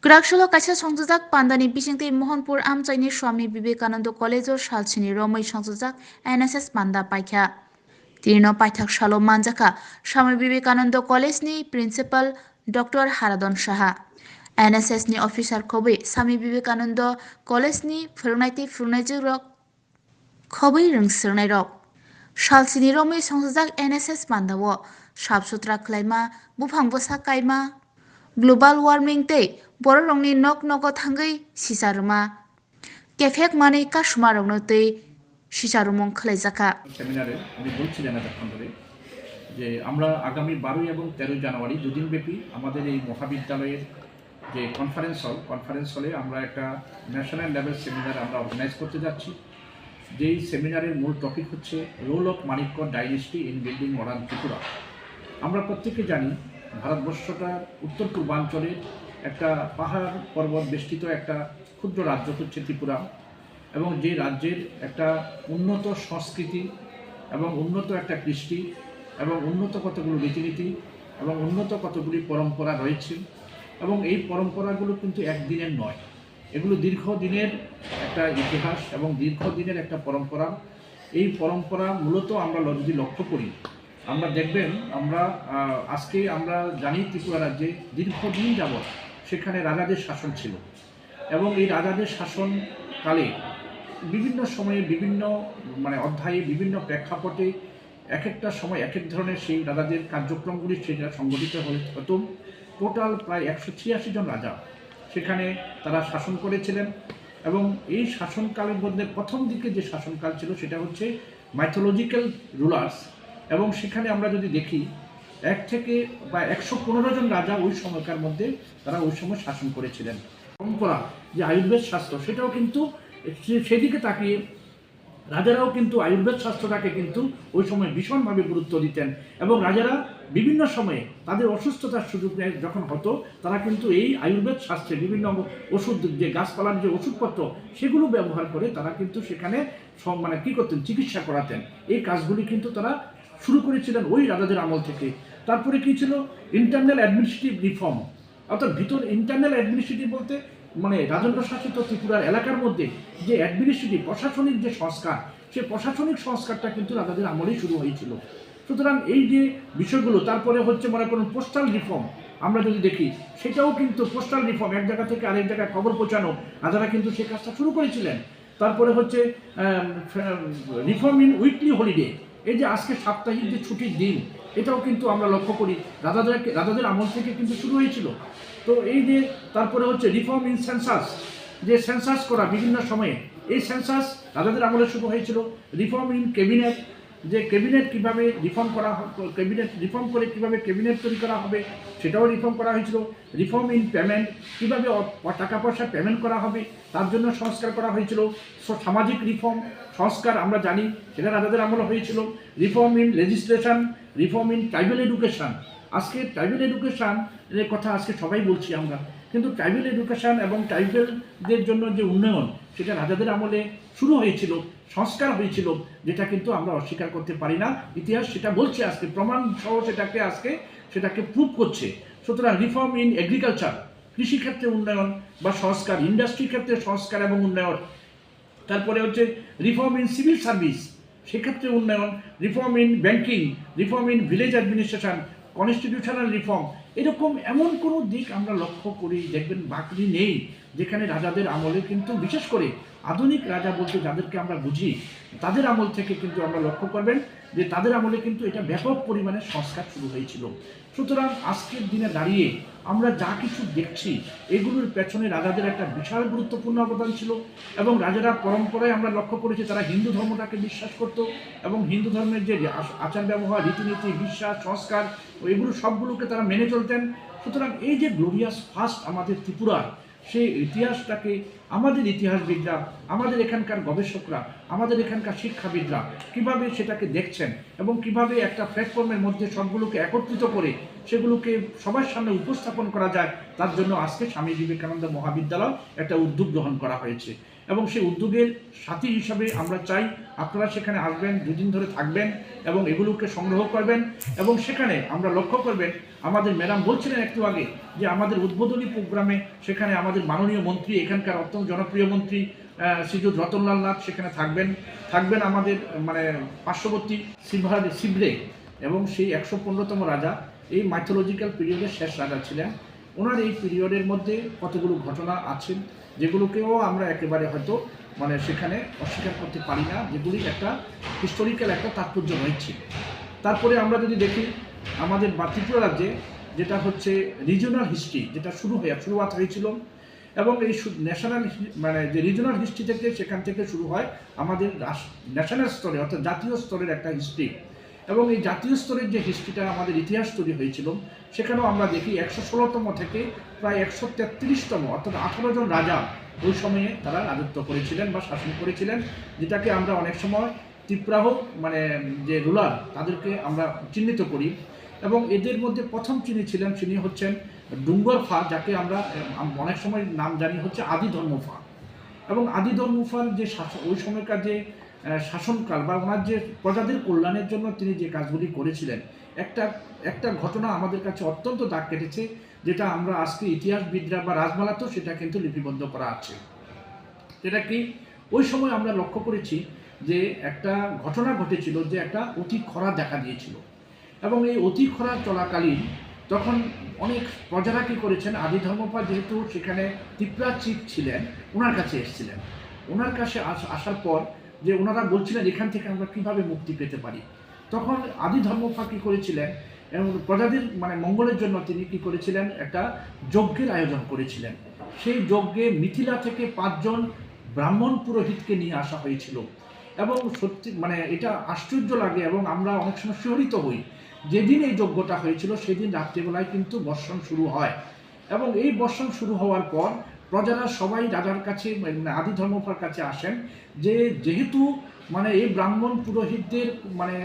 Graksholo kaisa songjak pandani bisingti Mohanpur Amchaini Swami Vivekananda College o Shalchini Romai songjak NSS panda paikha. Tirno paithak shalo manjaka Swami Vivekananda College ni Principal Dr. Haradon Saha. NSS ni officer khobai Swami Vivekananda College ni phirnaiti rok khobai rungsirnai rok. Shalchini Romai songjak NSS pandao sabsutra khlaima bufang bosa kaima global warming tei bororongni nok nogo thangui sisaruma kefek mani kashumarongno tei sisarumong khlaijaka সেমিনারে উনি বলছিলেন এতক্ষণ ধরে যে আমরা আগামী 12 এবং 13 জানুয়ারি দুদিন ব্যাপী আমাদের এই মহাবিদ্যালয়ের যে কনফারেন্স হলে আমরা একটা ন্যাশনাল লেভেল সেমিনার আমরা অর্গানাইজ করতে যাচ্ছি। যেই সেমিনারের মূল টপিক হচ্ছে role of Manikya dynasty in building modern Tripura. আমরা প্রত্যেকে জানি ভারতবর্ষটার উত্তর পূর্বাঞ্চলের একটা পাহাড় পর্বত বেষ্টিত একটা ক্ষুদ্র রাজ্য হচ্ছে ত্রিপুরা, এবং যে রাজ্যের একটা উন্নত সংস্কৃতি এবং উন্নত একটা কৃষ্টি এবং উন্নত কতগুলো রীতিনীতি এবং উন্নত কতগুলি পরম্পরা রয়েছে, এবং এই পরম্পরাগুলো কিন্তু একদিনের নয়, এগুলো দীর্ঘদিনের একটা ইতিহাস এবং দীর্ঘদিনের একটা পরম্পরা। এই পরম্পরা মূলত আমরা যদি লক্ষ্য করি, আমরা দেখবেন আজকে আমরা জানি ত্রিপুরা রাজ্যে দীর্ঘদিন যাবৎ সেখানে রাজাদের শাসন ছিল, এবং এই রাজাদের শাসনকালে বিভিন্ন সময়ে বিভিন্ন অধ্যায়ে বিভিন্ন প্রেক্ষাপটে এক একটা সময় এক এক ধরনের সেই রাজাদের কার্যক্রমগুলি সেটা সংগঠিত হতো। টোটাল প্রায় 186 জন রাজা সেখানে তারা শাসন করেছিলেন, এবং এই শাসনকালের মধ্যে প্রথম দিকে যে শাসনকাল ছিল সেটা হচ্ছে মাইথোলজিক্যাল রুলার্স, এবং সেখানে আমরা যদি দেখি 1 থেকে 115 জন রাজা ওই সময়কার মধ্যে তারা ওই সময় শাসন করেছিলেন। পরম্পরা যে আয়ুর্বেদ শাস্ত্র, সেটাও কিন্তু সেদিকে তাকিয়ে রাজারাও কিন্তু আয়ুর্বেদ শাস্ত্রটাকে কিন্তু ওই সময় ভীষণভাবে গুরুত্ব দিতেন, এবং রাজারা বিভিন্ন সময়ে তাদের অসুস্থতার সুযোগ যখন হতো তারা কিন্তু এই আয়ুর্বেদ শাস্ত্রে বিভিন্ন ওষুধ, যে গাছপালার যে ওষুধপত্র সেগুলো ব্যবহার করে তারা কিন্তু সেখানে কী করতেন, চিকিৎসা করাতেন। এই কাজগুলি কিন্তু তারা শুরু করেছিলেন ওই রাজাদের আমল থেকে। তারপরে কী ছিল, ইন্টারনাল অ্যাডমিনিস্ট্রেটিভ রিফর্ম, অর্থাৎ ইন্টারনাল অ্যাডমিনিস্ট্রেটিভ বলতে রাজন্য শাসিত ত্রিপুরার এলাকার মধ্যে যে অ্যাডমিনিস্ট্রেটিভ প্রশাসনিক যে সংস্কার, সেই প্রশাসনিক সংস্কারটা কিন্তু রাজাদের আমলেই শুরু হয়েছিল। সুতরাং এই যে বিষয়গুলো, তারপরে হচ্ছে পোস্টাল রিফর্ম আমরা যদি দেখি, সেটাও কিন্তু পোস্টাল রিফর্ম, এক জায়গা থেকে আরেক জায়গায় খবর পৌঁছানো, রাজারা কিন্তু সেই কাজটা শুরু করেছিলেন। তারপরে হচ্ছে রিফর্ম ইন উইকলি হলিডে, এই যে আজকে সাপ্তাহিক যে ছুটির দিন, এটাও কিন্তু আমরা লক্ষ্য করি রাজাদের আমল থেকে কিন্তু শুরু হয়েছিল। তো এই যে তারপরে হচ্ছে রিফর্ম ইন সেন্সাস, যে সেন্সাস করা বিভিন্ন সময়ে, এই সেন্সাস রাজাদের আমলে শুরু হয়েছিল। রিফর্ম ইন ক্যাবিনেট, যে ক্যাবিনেট কীভাবে রিফর্ম করা, রিফর্ম করে কীভাবে ক্যাবিনেট তৈরি করা হবে, সেটাও রিফর্ম করা হয়েছিল। রিফর্ম ইন পেমেন্ট, কীভাবে টাকা পয়সা পেমেন্ট করা হবে তার জন্য সংস্কার করা হয়েছিল। সামাজিক রিফর্ম সংস্কার আমরা জানি সেটা রাজাদের আমলে হয়েছিল। Reform in legislation, reform in tribal education, আজকে ট্রাইবাল এডুকেশনের কথা আজকে সবাই বলছি আমরা, কিন্তু ট্রাইবাল এডুকেশন এবং ট্রাইবালদের জন্য যে উন্নয়ন, সেটা রাজাদের আমলে শুরু হয়েছিল, সংস্কার হয়েছিল, যেটা কিন্তু আমরা অস্বীকার করতে পারি না। ইতিহাস সেটা বলছে, আজকে প্রমাণ সহ সেটাকে প্রুভ করছে। সুতরাং রিফর্ম ইন এগ্রিকালচার, কৃষিক্ষেত্রে উন্নয়ন বা সংস্কার, ইন্ডাস্ট্রি ক্ষেত্রে সংস্কার এবং উন্নয়ন। তারপরে হচ্ছে রিফর্ম ইন সিভিল সার্ভিস, সেক্ষেত্রে উন্নয়ন। Reform in banking, reform in village administration, constitutional reform. এরকম এমন কোনো দিক আমরা লক্ষ্য করি, দেখবেন বাকি নেই যেখানে রাজাদের আমলে কিন্তু, বিশেষ করে আধুনিক রাজা বলতে যাদেরকে আমরা বুঝি, তাদের আমল থেকে কিন্তু আমরা লক্ষ্য করবেন যে তাদের আমলে কিন্তু এটা ব্যাপক পরিমাণে সংস্কার শুরু হয়েছিল। সুতরাং আজকের দিনে দাঁড়িয়ে আমরা যা কিছু দেখছি, এগুলোর পেছনে রাজাদের একটা বিশাল গুরুত্বপূর্ণ অবদান ছিল, এবং রাজারা পরম্পরায় আমরা লক্ষ্য করেছি তারা হিন্দু ধর্মটাকে বিশ্বাস করত, এবং হিন্দু ধর্মের যে আচার ব্যবহার, রীতিনীতি, বিশ্বাস, সংস্কার, এগুলো সবগুলোকে তারা মেনে চলতেন। সুতরাং এই যে গ্লোরিয়াস ফার্স্ট আমাদের ত্রিপুরার, সেই ইতিহাসটাকে আমাদের ইতিহাসবিদরা, আমাদের এখানকার গবেষকরা, আমাদের এখানকার শিক্ষাবিদরা কীভাবে সেটাকে দেখছেন, এবং কিভাবে একটা প্ল্যাটফর্মের মধ্যে সবগুলোকে একত্রিত করে সেগুলোকে সবার সামনে উপস্থাপন করা যায়, তার জন্য আজকে স্বামী বিবেকানন্দ মহাবিদ্যালয় একটা উদ্যোগ গ্রহণ করা হয়েছে। এবং সেই উদ্যোগের সাথী হিসাবে আমরা চাই আপনারা সেখানে আসবেন, দুদিন ধরে থাকবেন এবং এগুলোকে সংগ্রহ করবেন। এবং সেখানে আমরা লক্ষ্য করবেন, আমাদের ম্যাডাম বলছিলেন একটু আগে যে আমাদের উদ্বোধনী প্রোগ্রামে সেখানে আমাদের মাননীয় মন্ত্রী, এখানকার অত্যন্ত জনপ্রিয় মন্ত্রী শ্রীযুত রতনলাল নাথ সেখানে থাকবেন আমাদের মানে পার্শ্ববর্তী শিবরে, এবং সেই 115তম রাজা এই মাইথোলজিক্যাল পিরিয়ডের শেষ রাজা ছিলেন। ওনার এই পিরিয়ডের মধ্যে কতগুলো ঘটনা আছে যেগুলোকেও আমরা একেবারে হয়তো মানে সেখানে অস্বীকার করতে পারি না, যেগুলি একটা হিস্টোরিক্যাল একটা তাৎপর্য রয়েছে। তারপরে আমরা যদি দেখি আমাদের ত্রিপুরা রাজ্যে যেটা হচ্ছে রিজিওনাল হিস্ট্রি, যেটা শুরুয়াত হয়েছিল, এবং এই ন্যাশনাল মানে যে রিজিওনাল হিস্ট্রি থেকে সেখান থেকে শুরু হয় আমাদের ন্যাশনাল স্তরে অর্থাৎ জাতীয় স্তরের একটা হিস্ট্রি। এবং এই জাতীয় স্তরের যে হিস্ট্রিটা আমাদের ইতিহাস তৈরি হয়েছিল, সেখানেও আমরা দেখি 116তম থেকে প্রায় 133তম অর্থাৎ 18 জন রাজা ওই সময়ে তারা রাজত্ব করেছিলেন বা শাসন করেছিলেন, যেটাকে আমরা অনেক সময় ত্রিপুরাহ মানে যে রুলার তাদেরকে আমরা চিহ্নিত করি। এবং এদের মধ্যে প্রথম যিনি ছিলেন তিনি হচ্ছেন ডুঙ্গর ফা, যাকে আমরা অনেক সময় নাম জানি হচ্ছে আদি ধর্মফা। এবং আদি ধর্মফার যে ওই সময়কার যে শাসনকাল বা ওনার যে প্রজাদের কল্যাণের জন্য তিনি যে কাজগুলি করেছিলেন, একটা ঘটনা আমাদের কাছে অত্যন্ত দাগ কেটেছে, যেটা আমরা আজকে ইতিহাসবিদরা বা রাজমালাতেও সেটা কিন্তু লিপিবদ্ধ করা আছে। সেটা কি, ওই সময় আমরা লক্ষ্য করেছি যে একটা ঘটনা ঘটেছিল, যে একটা অতি খরা দেখা দিয়েছিল। এবং এই অতি খরা চলাকালীন তখন অনেক প্রজারা কী করেছেন, আদি ধর্মপা যেহেতু সেখানে ত্রিপুরা চিফ ছিলেন, ওনার কাছে এসেছিলেন। ওনার কাছে আসার পর যে ওনারা বলছিলেন এখান থেকে আমরা কীভাবে মুক্তি পেতে পারি, তখন আদি ধর্মপা কী করেছিলেন এবং প্রজাদের মানে মঙ্গলের জন্য তিনি কী করেছিলেন, একটা যজ্ঞের আয়োজন করেছিলেন। সেই যজ্ঞে মিথিলা থেকে 5 জন ব্রাহ্মণ পুরোহিতকে নিয়ে আসা হয়েছিল। এবং সত্যি মানে এটা আশ্চর্য লাগে এবং আমরা অনেক সময় শিহরিত হই। যেদিন এই যজ্ঞটা হয়েছিল সেদিন রাত্রিবেলায় কিন্তু বর্ষণ শুরু হয়। এবং এই বর্ষণ শুরু হওয়ার পর প্রজারা সবাই রাজার কাছে আদি ধর্মপার কাছে আসেন, যে যেহেতু মানে এই ব্রাহ্মণ পুরোহিতদের মানে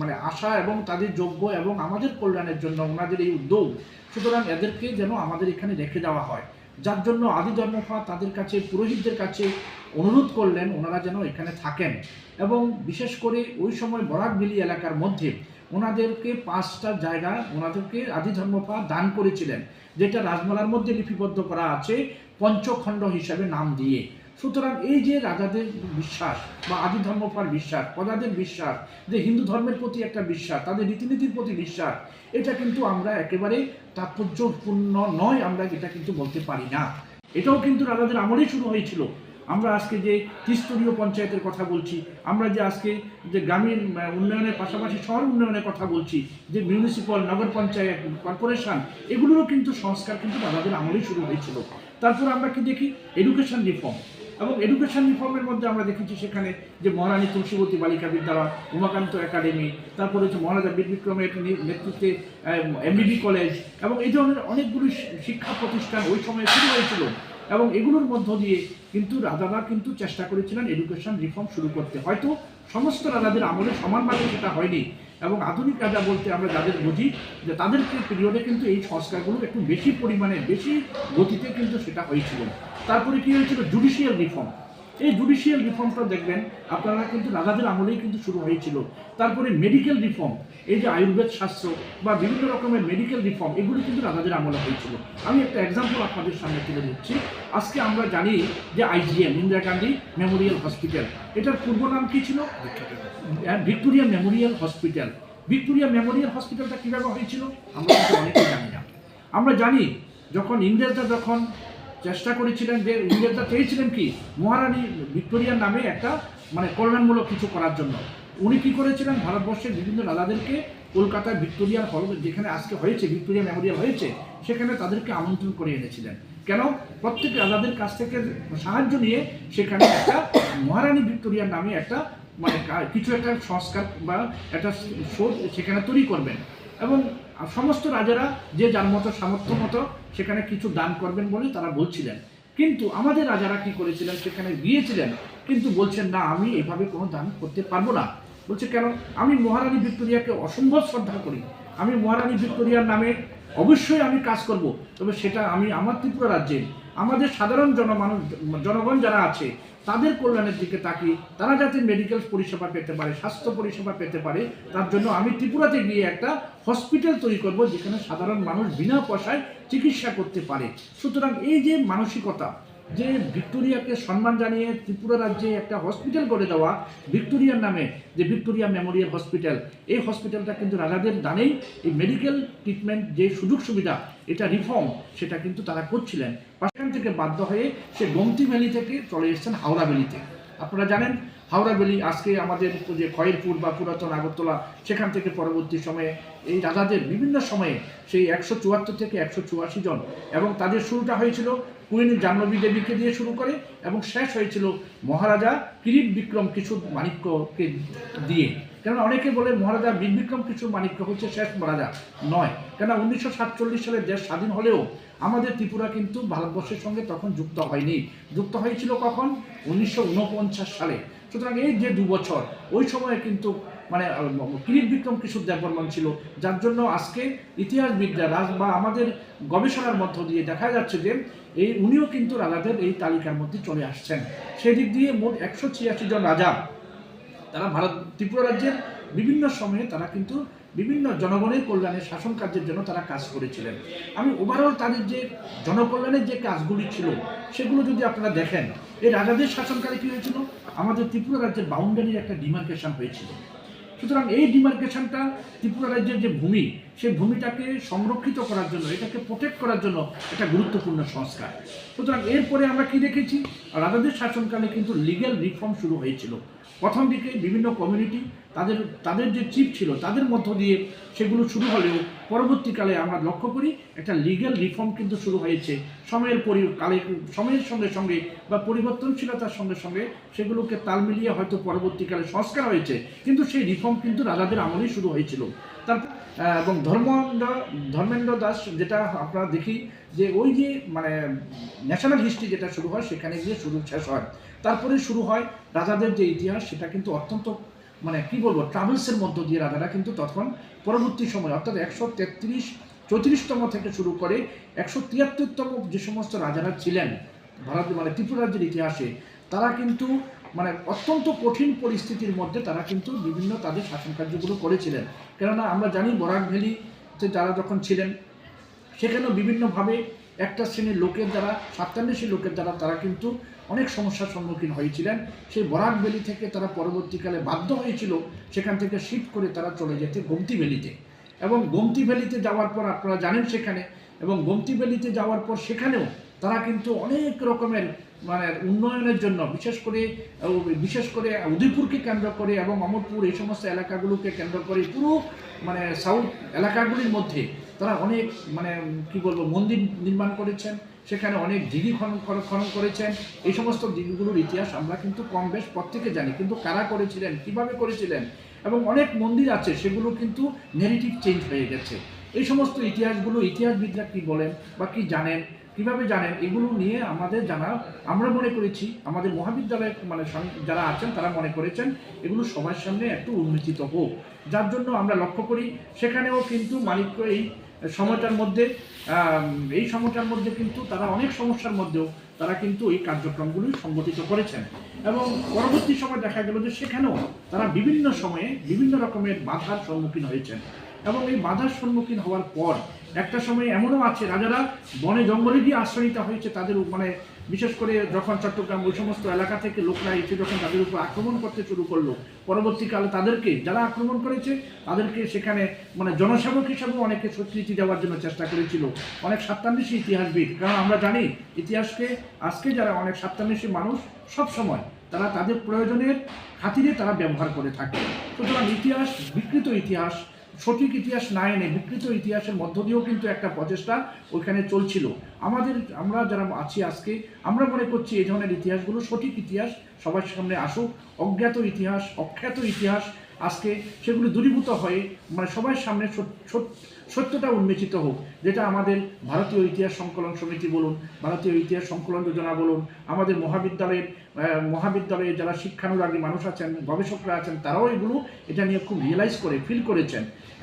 মানে আশা এবং তাদের যজ্ঞ এবং আমাদের কল্যাণের জন্য ওনাদের এই উদ্যোগ, সুতরাং এদেরকে যেন আমাদের এখানে রেখে দেওয়া হয়। যার জন্য আদি ধর্মপা তাদের কাছে পুরোহিতদের কাছে অনুরোধ করলেন ওনারা যেন এখানে থাকেন। এবং বিশেষ করে ওই সময় বরাকবিলি এলাকার মধ্যে ওনাদেরকে 5টা জায়গা ওনাদেরকে আদি ধর্মপা দান করেছিলেন, যেটা রাজমালার মধ্যে লিপিবদ্ধ করা আছে পঞ্চখণ্ড হিসাবে নাম দিয়ে। সুতরাং এই যে রাজাদের বিশ্বাস বা আদি ধর্মপার বিশ্বাস, প্রজাদের বিশ্বাস, যে হিন্দু ধর্মের প্রতি একটা বিশ্বাস, তাদের রীতিনীতির প্রতি বিশ্বাস, এটা কিন্তু আমরা একেবারে তাৎপর্যপূর্ণ নয়, আমরা এটা কিন্তু বলতে পারি না। এটাও কিন্তু রাজাদের আমলেই শুরু হয়েছিল। আমরা আজকে যে ত্রিস্তরীয় পঞ্চায়েতের কথা বলছি, আমরা যে আজকে যে গ্রামীণ উন্নয়নের পাশাপাশি শহর উন্নয়নের কথা বলছি, যে মিউনিসিপ্যাল নগর পঞ্চায়েত কর্পোরেশন, এগুলোরও কিন্তু সংস্কার কিন্তু রাজাদের আমলেই শুরু হয়েছিল। তারপর আমরা কি দেখি, এডুকেশন রিফর্ম। এবং এডুকেশন রিফর্মের মধ্যে আমরা দেখেছি সেখানে যে মহারানী তুলসীবতী বালিকা বিদ্যালয়, উমাকান্ত একাডেমি, তারপরে হচ্ছে মহারাজা বীর বিক্রমের নেতৃত্বে এমবিবি কলেজ, এবং এই ধরনের অনেকগুলি শিক্ষা প্রতিষ্ঠান ওই সময়ে শুরু হয়েছিল। এবং এগুলোর মধ্য দিয়ে কিন্তু রাজারা কিন্তু চেষ্টা করেছিলেন এডুকেশন রিফর্ম শুরু করতে। হয়তো সমস্ত রাজাদের আমলে সমানভাবে সেটা হয়নি, এবং আধুনিক রাজা বলতে আমরা যাদের বুঝি যে তাদের পিরিয়ডে কিন্তু এই সংস্কারগুলো একটু বেশি পরিমাণে বেশি গতিতে কিন্তু সেটা হয়েছিল। তারপরে কী হয়েছিল, জুডিশিয়াল রিফর্ম। এই জুডিশিয়াল রিফর্মটা দেখবেন আপনারা কিন্তু রাজাদের আমলেই কিন্তু শুরু হয়েছিল। তারপরে মেডিকেল রিফর্ম, এই যে আয়ুর্বেদ শাস্ত্র বা বিভিন্ন রকমের মেডিকেল রিফর্ম, এগুলো কিন্তু রাজাদের আমলে হয়েছিল। আমি একটা এক্সাম্পল আপনাদের সামনে তুলে দিচ্ছি। আজকে আমরা জানি যে IGM, Indira Gandhi Memorial hospital, এটার পূর্ব নাম কী ছিল, Victoria Memorial hospital. Victoria Memorial হসপিটালটা কীভাবে হয়েছিল আমরা কিন্তু অনেকেই জানি না। আমরা জানি যখন ইংরেজরা যখন চেষ্টা করেছিলেন, যে ইংরেজরা চেয়েছিলেন কি মহারানী ভিক্টোরিয়ার নামে একটা মানে কল্যাণমূলক কিছু করার জন্য, উনি কী করেছিলেন, ভারতবর্ষের বিভিন্ন রাজাদেরকে কলকাতায় ভিক্টোরিয়া হল যেখানে আজকে হয়েছে ভিক্টোরিয়া মেমোরিয়াল হয়েছে, সেখানে তাদেরকে আমন্ত্রণ করে এনেছিলেন। কেন, প্রত্যেক রাজাদের কাছ থেকে সাহায্য নিয়ে সেখানে একটা মহারানী ভিক্টোরিয়ার নামে একটা মানে কিছু একটা সংস্কার বা একটা শোধ সেখানে তৈরি করবেন। এবং সমস্ত রাজারা যে যার মতো সামর্থ্য মতো সেখানে কিছু দান করবেন বলে তারা বলছিলেন। কিন্তু আমাদের রাজারা কি করেছিলেন, সেখানে গিয়েছিলেন কিন্তু বলছেন না, আমি এভাবে কোনো দান করতে পারবো না। বলছে কেন, আমি মহারানী ভিক্টোরিয়াকে অসম্ভব শ্রদ্ধা করি, আমি মহারানী ভিক্টোরিয়ার নামে অবশ্যই আমি কাজ করব, তবে সেটা আমি আমার ত্রিপুরা রাজ্যে আমাদের সাধারণ জনগণ যারা আছে তাদের কল্যাণের দিকে তাকিয়ে তারা যাতে মেডিকেল পরিষেবা পেতে পারে, স্বাস্থ্য পরিষেবা পেতে পারে, তার জন্য আমি ত্রিপুরাতে গিয়ে একটা হসপিটাল তৈরি করব যেখানে সাধারণ মানুষ বিনা পয়সায় চিকিৎসা করতে পারে। সুতরাং এই যে মানসিকতা, যে ভিক্টোরিয়াকে সম্মান জানিয়ে ত্রিপুরা রাজ্যে একটা হসপিটাল করে দেওয়া ভিক্টোরিয়ার নামে, যে ভিক্টোরিয়া মেমোরিয়াল হসপিটাল, এই হসপিটালটা কিন্তু রাজাদের দানেই এই মেডিকেল ট্রিটমেন্ট যে সুযোগ সুবিধা, এটা রিফর্ম সেটা কিন্তু তারা করছিলেন। সেখান থেকে বাধ্য হয়ে সে গোমতী ভ্যালি থেকে চলে এসেছেন হাওড়া ভ্যালিতে। আপনারা জানেন হাওড়া ভ্যালি আজকে আমাদের যে খয়েরপুর বা পুরাতন আগরতলা, সেখান থেকে পরবর্তী সময়ে এই রাজাদের বিভিন্ন সময়ে সেই 174 থেকে 184 জন, এবং তাদের শুরুটা হয়েছিল কুইন জাহ্নবী দেবীকে দিয়ে শুরু করে এবং শেষ হয়েছিল মহারাজা কিরিট বিক্রম কিশোর মাণিক্যকে দিয়ে। কেননা অনেকে বলে মহারাজা বীর বিক্রম কিশোর মাণিক্য হচ্ছে শেষ মহারাজা, নয়। কেননা 1947 সালে দেশ স্বাধীন হলেও আমাদের ত্রিপুরা কিন্তু ভারতবর্ষের সঙ্গে তখন যুক্ত হয়নি। যুক্ত হয়েছিল কখন? 1949 সালে। সুতরাং এই যে 2 বছর, ওই সময়ে কিন্তু মানে কিরিট বিক্রম কিশোর দেববর্মন ছিল, যার জন্য আজকে ইতিহাসবিদরা বা আমাদের গবেষণার মধ্য দিয়ে দেখা যাচ্ছে যে উনিও কিন্তু রাজাদের এই তালিকার মধ্যে চলে আসছেন। সেদিক দিয়ে মোট 186 জন রাজা তারা ত্রিপুরা রাজ্যের বিভিন্ন সময়ে তারা কিন্তু বিভিন্ন জনগণের কল্যাণে শাসন কার্যের জন্য তারা কাজ করেছিলেন। আমি ওভারঅল তাদের যে জনকল্যাণের যে কাজগুলি ছিল সেগুলো যদি আপনারা দেখেন, এই রাজাদের শাসনকালে কী হয়েছিল, আমাদের ত্রিপুরা রাজ্যের বাউন্ডারির একটা ডিমার্কেশন হয়েছিল। সুতরাং এই ডিমার্কেশনটা ত্রিপুরা রাজ্যের যে ভূমি, সেই ভূমিটাকে সংরক্ষিত করার জন্য, এটাকে প্রোটেক্ট করার জন্য একটা গুরুত্বপূর্ণ সংস্কার। সুতরাং এরপরে আমরা কি দেখেছি, রাজাদের শাসনকালে কিন্তু লিগ্যাল রিফর্ম শুরু হয়েছিল। প্রথম দিকে বিভিন্ন কমিউনিটি তাদের যে চিফ ছিল তাদের মধ্য দিয়ে সেগুলো শুরু হলেও পরবর্তীকালে আমরা লক্ষ্য করি একটা লিগ্যাল রিফর্ম কিন্তু শুরু হয়েছে। সময়ের সঙ্গে সঙ্গে বা পরিবর্তনশীলতার সঙ্গে সঙ্গে সেগুলোকে তাল মিলিয়ে হয়তো পরবর্তীকালে সংস্কার হয়েছে, কিন্তু সেই রিফর্ম কিন্তু রাজাদের আমলেই শুরু হয়েছিল। তারপর এবং ধর্মেন্দ্র দাস, যেটা আপনারা দেখি যে ওই যে মানে ন্যাশনাল হিস্ট্রি যেটা শুরু হয় সেখানে গিয়ে শেষ হয়। তারপরে শুরু হয় রাজাদের যে ইতিহাস, সেটা কিন্তু অত্যন্ত মানে কি বলবো ট্রাভেলসের মধ্য দিয়ে রাজারা কিন্তু তখন পরবর্তী সময় অর্থাৎ 134তম থেকে শুরু করে 173তম যে সমস্ত রাজারা ছিলেন মানে ত্রিপুরা রাজ্যের ইতিহাসে, তারা কিন্তু মানে অত্যন্ত কঠিন পরিস্থিতির মধ্যে তারা কিন্তু বিভিন্ন তাদের শাসন কার্যগুলো করেছিলেন। কেননা আমরা জানি বরাক ভ্যালিতে যারা যখন ছিলেন সেখানেও বিভিন্নভাবে একটা শ্রেণীর লোকের দ্বারা, সাত্তান্বেষী লোকের দ্বারা তারা কিন্তু অনেক সমস্যার সম্মুখীন হয়েছিলেন। সেই বরাক ভ্যালি থেকে তারা পরবর্তীকালে বাধ্য হয়েছিল সেখান থেকে শিফট করে তারা চলে যেতে গোমতী ভ্যালিতে। এবং গোমতী ভ্যালিতে যাওয়ার পর আপনারা জানেন সেখানে, এবং গোমতী ভ্যালিতে যাওয়ার পর সেখানেও তারা কিন্তু অনেক রকমের মানে উন্নয়নের জন্য বিশেষ করে উদয়পুরকে কেন্দ্র করে এবং অমরপুর এই সমস্ত এলাকাগুলোকে কেন্দ্র করে পুরো মানে সাউথ এলাকাগুলির মধ্যে তারা অনেক মানে কি বলবো মন্দির নির্মাণ করেছেন, সেখানে অনেক দিঘি খনন করেছেন। এই সমস্ত দিঘিগুলোর ইতিহাস আমরা কিন্তু কম বেশ প্রত্যেকে জানি, কিন্তু কারা করেছিলেন, কিভাবে করেছিলেন, এবং অনেক মন্দির আছে সেগুলো কিন্তু নেগেটিভ চেঞ্জ হয়ে গেছে। এই সমস্ত ইতিহাসগুলো ইতিহাসবিদরা কি বলেন বা কি জানেন, কিভাবে জানেন, এগুলো নিয়ে আমাদের জানা, আমরা মনে করেছি আমাদের মহাবিদ্যালয়ের মানে যারা আছেন তারা মনে করেছেন এগুলো সবার সামনে একটু উন্মোচিত হোক। যার জন্য আমরা লক্ষ্য করি সেখানেও কিন্তু মাণিক্য এই সময়টার মধ্যে কিন্তু তারা অনেক সমস্যার মধ্যেও তারা কিন্তু এই কার্যক্রমগুলি সংগঠিত করেছেন। এবং পরবর্তী সময় দেখা গেল যে সেখানেও তারা বিভিন্ন সময়ে বিভিন্ন রকমের বাধার সম্মুখীন হয়েছেন। এবং এই বাধার সম্মুখীন হওয়ার পর একটা সময় এমনও আছে রাজারা বনে জঙ্গলে গিয়ে আশ্রয় নিতে হয়েছে তাদের মানে বিশেষ করে যখন চট্টগ্রাম ওই সমস্ত এলাকা থেকে লোকরা এসে যখন তাদের উপর আক্রমণ করতে শুরু করলো, পরবর্তীকালে তাদেরকে যারা আক্রমণ করেছে তাদেরকে সেখানে মানে জনসেবক হিসাবেও অনেকে স্বীকৃতি দেওয়ার জন্য চেষ্টা করেছিল অনেক সাত্তান্বেষী ইতিহাসবিদ। কারণ আমরা জানি ইতিহাসকে আজকে যারা অনেক সাত্তান্বেষী মানুষ সব সময় তারা তাদের প্রয়োজনের খাতিরে তারা ব্যবহার করে থাকে। সুতরাং ইতিহাস, বিকৃত ইতিহাস, সঠিক ইতিহাস না এনে বিকৃত ইতিহাসের মধ্য দিয়েও কিন্তু একটা প্রচেষ্টা ওইখানে চলছিল। আমরা যারা আছি আজকে আমরা মনে করছি এই ধরনের ইতিহাসগুলো সঠিক ইতিহাস সবার সামনে আসুক, অজ্ঞাত ইতিহাস, অখ্যাত ইতিহাস আজকে সেগুলো দূরীভূত হয়ে মানে সবার সামনে সত্যটা উন্মোচিত হোক, যেটা আমাদের ভারতীয় ইতিহাস সংকলন সমিতি বলুন, ভারতীয় ইতিহাস সংকলন যোজনা বলুন, আমাদের মহাবিদ্যালয়ে যারা শিক্ষানুরাগী মানুষ আছেন, গবেষকরা আছেন, তারাও এটা নিয়ে খুব রিয়েলাইজ করে ফিল করেছেন।